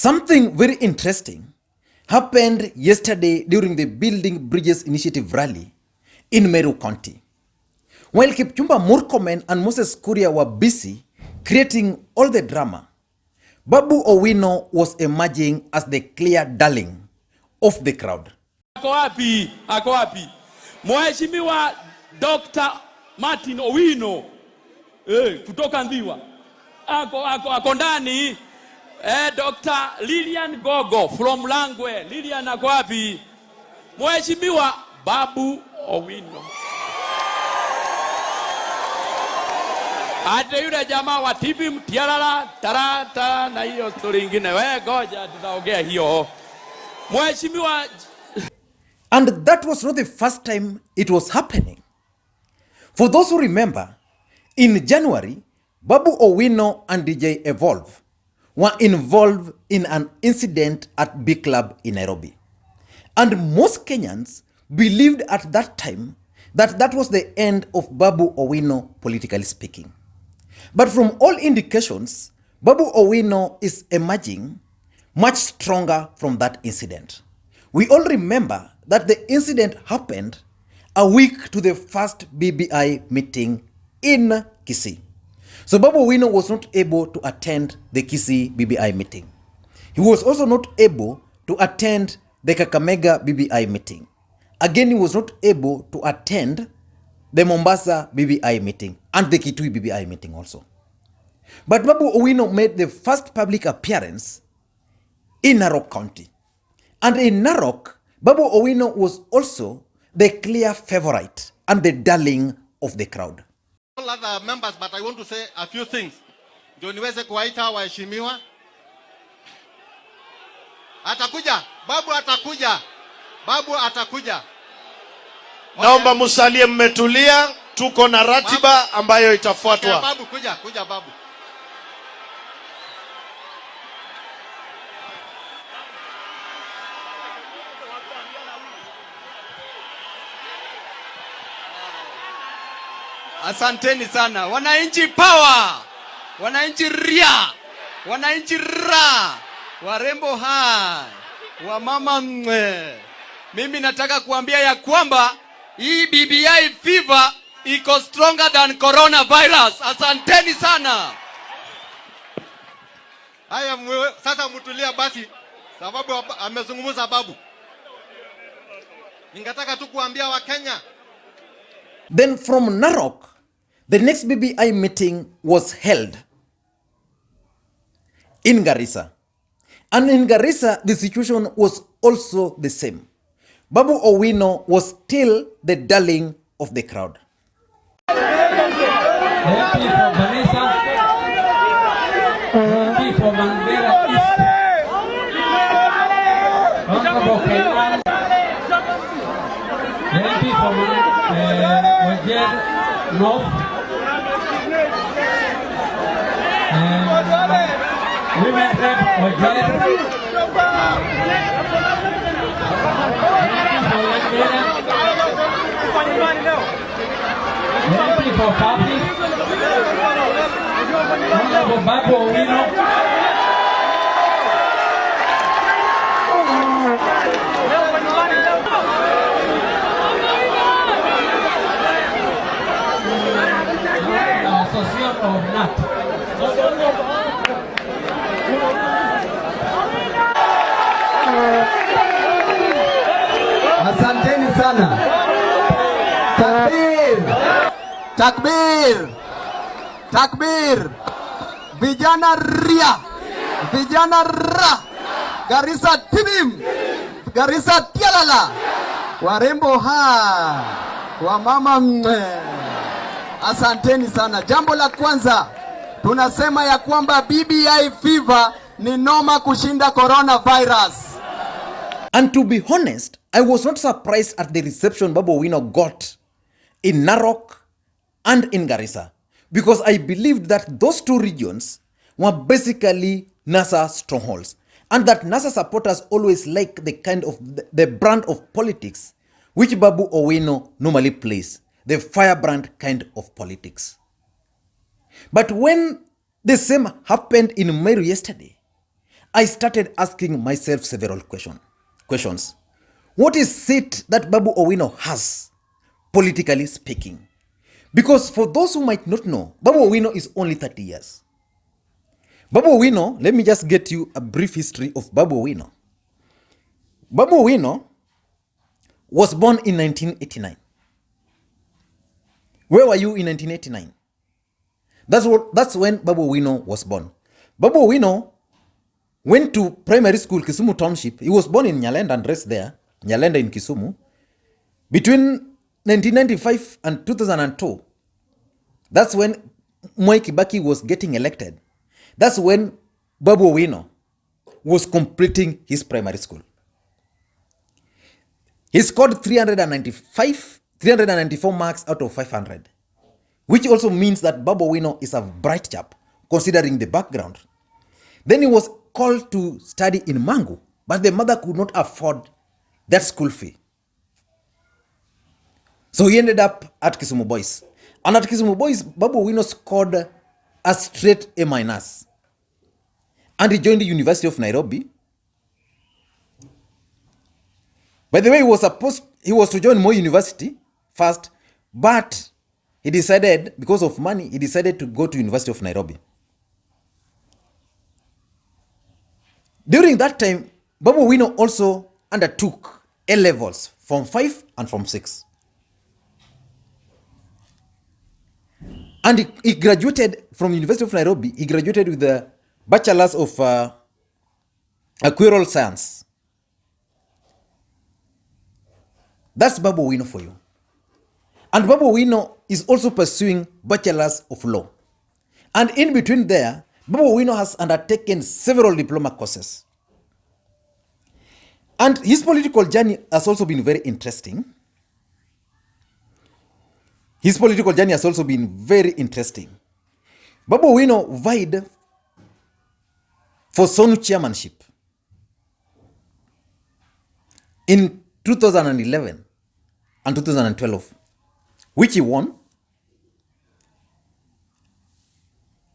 Something very interesting happened yesterday during the Building Bridges Initiative rally in Meru County. While Kipchumba Murkomen and Moses Kuria were busy creating all the drama, Babu Owino was emerging as the clear darling of the crowd. Ako wapi? Ako wapi? Mheshimiwa Dr. Martin Owino kutoka Ndhiwa. Ako ndani. Dr. Lilian Gogo from Langwe. Lilian ako wapi? Mheshimiwa Babu Owino. Ate yule jamaa wa TV mtiarara tarata na hiyo story nyingine. We goja tutaongea hiyo. Mheshimiwa. And that was not the first time it was happening. For those who remember, in January, Babu Owino and DJ Evolve were involved in an incident at B Club in Nairobi. And most Kenyans believed at that time that that was the end of Babu Owino, politically speaking. But from all indications, Babu Owino is emerging much stronger from that incident. We all remember that the incident happened a week to the first BBI meeting in Kisii. So Babu Owino was not able to attend the Kisii BBI meeting. He was also not able to attend the Kakamega BBI meeting. Again, he was not able to attend the Mombasa BBI meeting and the Kitui BBI meeting also. But Babu Owino made the first public appearance in Narok County. And in Narok, Babu Owino was also the clear favorite and the darling of the crowd. All other members, but I want to say a few things. Ndio niweze kuwaita waheshimiwa. Atakuja, Babu atakuja. Babu atakuja. Naomba musalie mmetulia, tuko na ratiba ambayo itafuatwa. Okay, Babu kuja Babu. Asanteni sana. Wananchi power. Wananchi ria. Wananchi ra. Warembo hai. Wamama mwe. Mimi nataka kuambia ya kwamba hii BBI fever iko stronger than coronavirus. Asanteni sana. Haya sasa mtulia basi sababu amezungumza Babu. Ningetaka tu kuambia wa Kenya. Then from Narok, the next BBI meeting was held in Garissa. And in Garissa, the situation was also the same. Babu Owino was still the darling of the crowd. MP for Garissa, MP for Mandera East, Honorable Kenyan, MP for Wajir North, Women Rep Wajir, MP for Public, Honorable Babu Owino, Associate of NAT. Asanteni sana. Takbir. Takbir. Takbir. Vijana ria. Vijana ra. Garissa tibim. Garissa tialala. Warembo ha. Wamama mwe. Asanteni sana. Jambo la kwanza, tunasema ya kwamba BBI fever ni noma kushinda coronavirus. And to be honest, I was not surprised at the reception Babu Owino got in Narok and in Garissa, because I believed that those two regions were basically NASA strongholds, and that NASA supporters always like the kind of the brand of politics which Babu Owino normally plays, the firebrand kind of politics. But when the same happened in Meru yesterday, I started asking myself several questions. What is it that Babu Owino has, politically speaking? Because for those who might not know, Babu Owino is only 30 years. Babu Owino, let me just get you a brief history of Babu Owino. Babu Owino was born in 1989. Where were you in 1989? That's when Babu Owino was born. Babu Owino went to primary school, Kisumu Township. He was born in Nyalenda and raised there, Nyalenda in Kisumu. Between 1995 and 2002, that's when Mwai Kibaki was getting elected. That's when Babu Owino was completing his primary school. He scored 394 marks out of 500, which also means that Babu Owino is a bright chap, considering the background. Then he was called to study in Mangu, but the mother could not afford that school fee. So he ended up at Kisumu Boys. And at Kisumu Boys, Babu Owino scored a straight A-. And he joined the University of Nairobi. By the way, he was to join Moi University first, but he decided, because of money, he decided to go to University of Nairobi. During that time, Babu Owino also undertook A-levels, Form 5 and Form 6. And he graduated from University of Nairobi. He graduated with the Bachelor's of Aquarial Science. That's Babu Owino for you. And Babu Owino is also pursuing Bachelor's of Law. And in between there, Babu Owino has undertaken several diploma courses. And his political journey has also been very interesting. Babu Owino vied for SONU chairmanship in 2011 and 2012, which he won.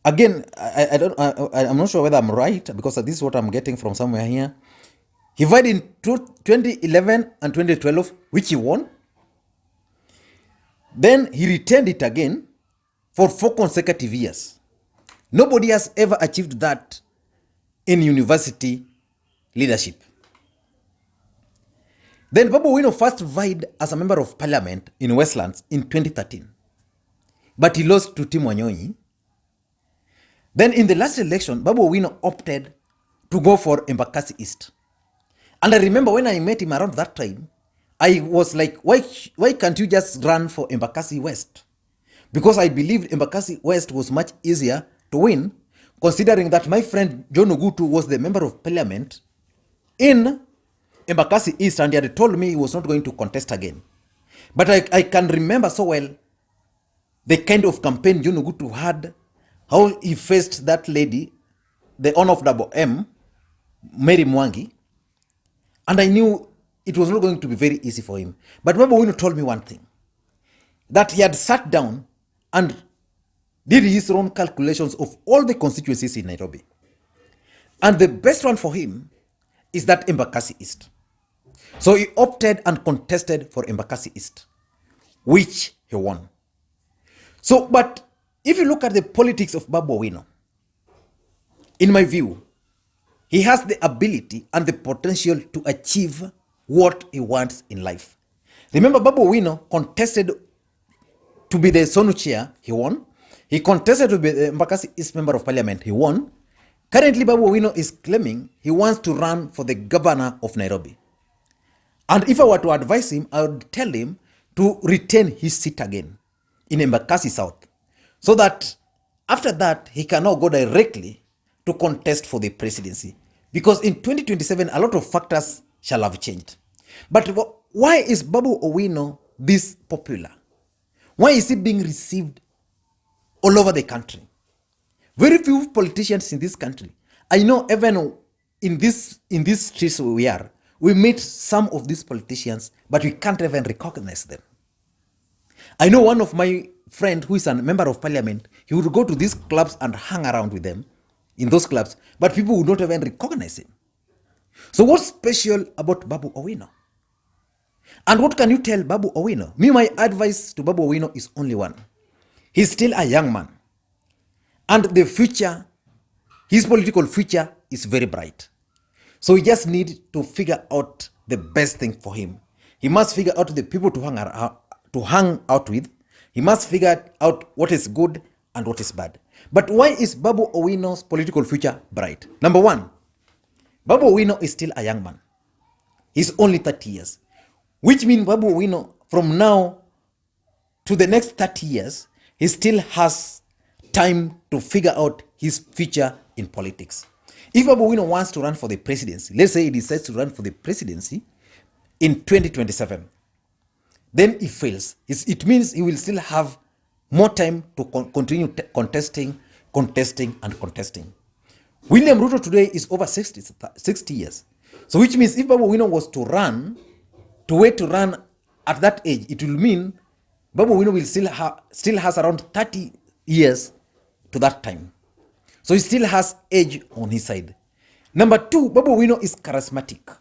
Again, I'm not sure whether I'm right, because this is what I'm getting from somewhere here. He vied in 2011 and 2012, which he won. Then he retained it again for 4 consecutive years. Nobody has ever achieved that in university leadership. Then Babu Owino first vied as a member of parliament in Westlands in 2013. But he lost to Tim Wanyonyi. Then in the last election, Babu Owino opted to go for Embakasi East. And I remember when I met him around that time, I was like, why can't you just run for Embakasi West? Because I believed Embakasi West was much easier to win, considering that my friend John Ogutu was the member of parliament in Embakasi East, and he had told me he was not going to contest again. But I can remember so well the kind of campaign John Ogutu had, how he faced that lady, the owner of Double M, Mary Mwangi, and I knew it was not going to be very easy for him. But Babu Owino told me one thing, that he had sat down and did his own calculations of all the constituencies in Nairobi. And the best one for him is that Embakasi East. So he opted and contested for Embakasi East, which he won. So, but if you look at the politics of Babu Owino, in my view, he has the ability and the potential to achieve what he wants in life. Remember, Babu Owino contested to be the SONU chair, he won. He contested to be the Embakasi East member of parliament, he won. Currently, Babu Owino is claiming he wants to run for the governor of Nairobi. And if I were to advise him, I would tell him to retain his seat again in Embakasi South, so that after that, he can now go directly to contest for the presidency. Because in 2027, a lot of factors shall have changed. But why is Babu Owino this popular? Why is he being received all over the country? Very few politicians in this country. I know even in this streets we meet some of these politicians, but we can't even recognize them. I know one of my friend who is a member of parliament, he would go to these clubs and hang around with them, in those clubs, but people would not even recognize him. So what's special about Babu Owino? And what can you tell Babu Owino? Me, my advice to Babu Owino is only one. He's still a young man. And the future, his political future is very bright. So we just need to figure out the best thing for him. He must figure out the people to hang out with. He must figure out what is good and what is bad. But why is Babu Owino's political future bright? Number one, Babu Owino is still a young man. He's only 30 years. Which means Babu Owino, from now to the next 30 years, he still has time to figure out his future in politics. If Babu Owino wants to run for the presidency, let's say he decides to run for the presidency in 2027, then he fails. It means he will still have more time to continue contesting. William Ruto today is over 60 years. So which means if Babu Owino was to wait to run at that age, it will mean Babu Owino will still has around 30 years to that time. So he still has age on his side. Number two, Babu Owino is charismatic.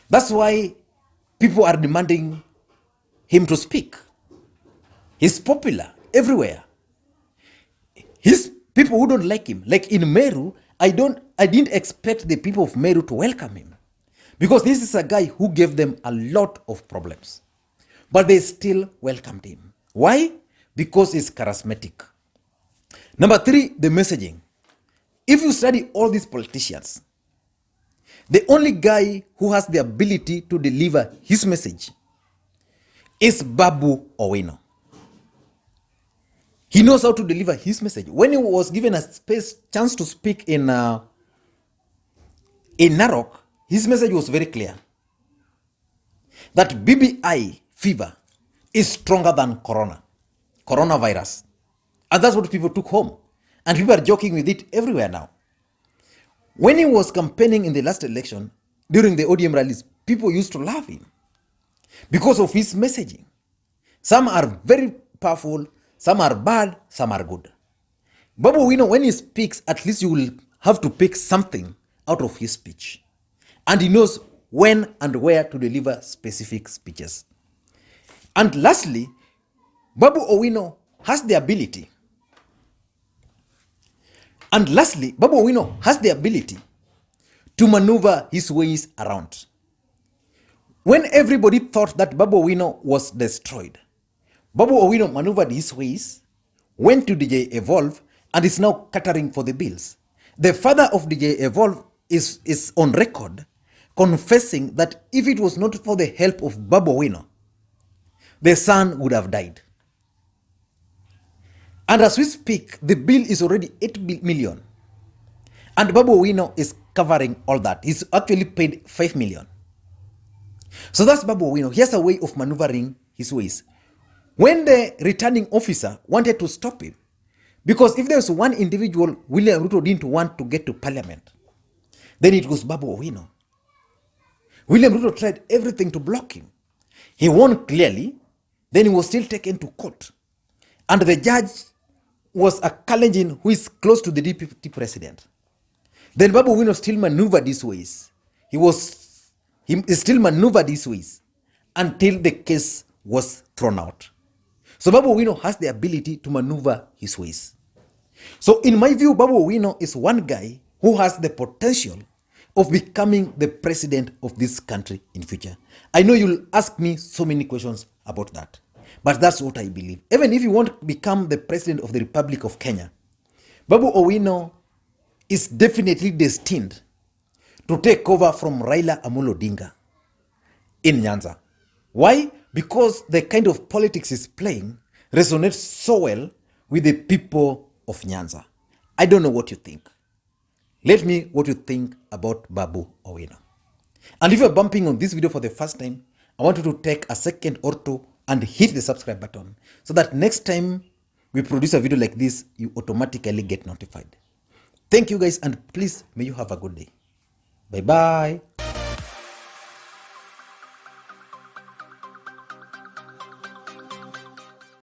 That's why people are demanding him to speak. He's popular everywhere. His people who don't like him, like in Meru, I didn't expect the people of Meru to welcome him, because this is a guy who gave them a lot of problems. But they still welcomed him. Why? Because he's charismatic. Number three, the messaging. If you study all these politicians, the only guy who has the ability to deliver his message is Babu Owino. He knows how to deliver his message. When he was given a chance to speak in Narok, his message was very clear. That BBI fever is stronger than coronavirus. And that's what people took home. And people are joking with it everywhere now. When he was campaigning in the last election, during the ODM rallies, people used to love him because of his messaging. Some are very powerful, some are bad, some are good. Babu Owino, when he speaks, at least you will have to pick something out of his speech. And he knows when and where to deliver specific speeches. And lastly, Babu Owino has the ability. To maneuver his ways around. When everybody thought that Babu Owino was destroyed, Babu Owino maneuvered his ways, went to DJ Evolve, and is now catering for the bills. The father of DJ Evolve is on record confessing that if it was not for the help of Babu Owino, the son would have died. And as we speak, the bill is already 8 million. And Babu Owino is covering all that. He's actually paid 5 million. So that's Babu Owino. He has a way of maneuvering his ways. When the returning officer wanted to stop him, because if there was one individual William Ruto didn't want to get to parliament, then it was Babu Owino. William Ruto tried everything to block him. He won clearly, then he was still taken to court. And the judge was a Kalenjin who is close to the deputy president. Then Babu Owino still maneuvered his ways. He still maneuvered his ways until the case was thrown out. So Babu Owino has the ability to maneuver his ways. So in my view, Babu Owino is one guy who has the potential of becoming the president of this country in future. I know you'll ask me so many questions about that, but that's what I believe. Even if you want to become the president of the Republic of Kenya, Babu Owino is definitely destined to take over from Raila Amolo Odinga in Nyanza. Why? Because the kind of politics he's playing resonates so well with the people of Nyanza. I don't know what you think. Let me know what you think about Babu Owino. And if you're bumping on this video for the first time, I want you to take a second or two and hit the subscribe button so that next time we produce a video like this, you automatically get notified. Thank you guys, and please may you have a good day. Bye bye.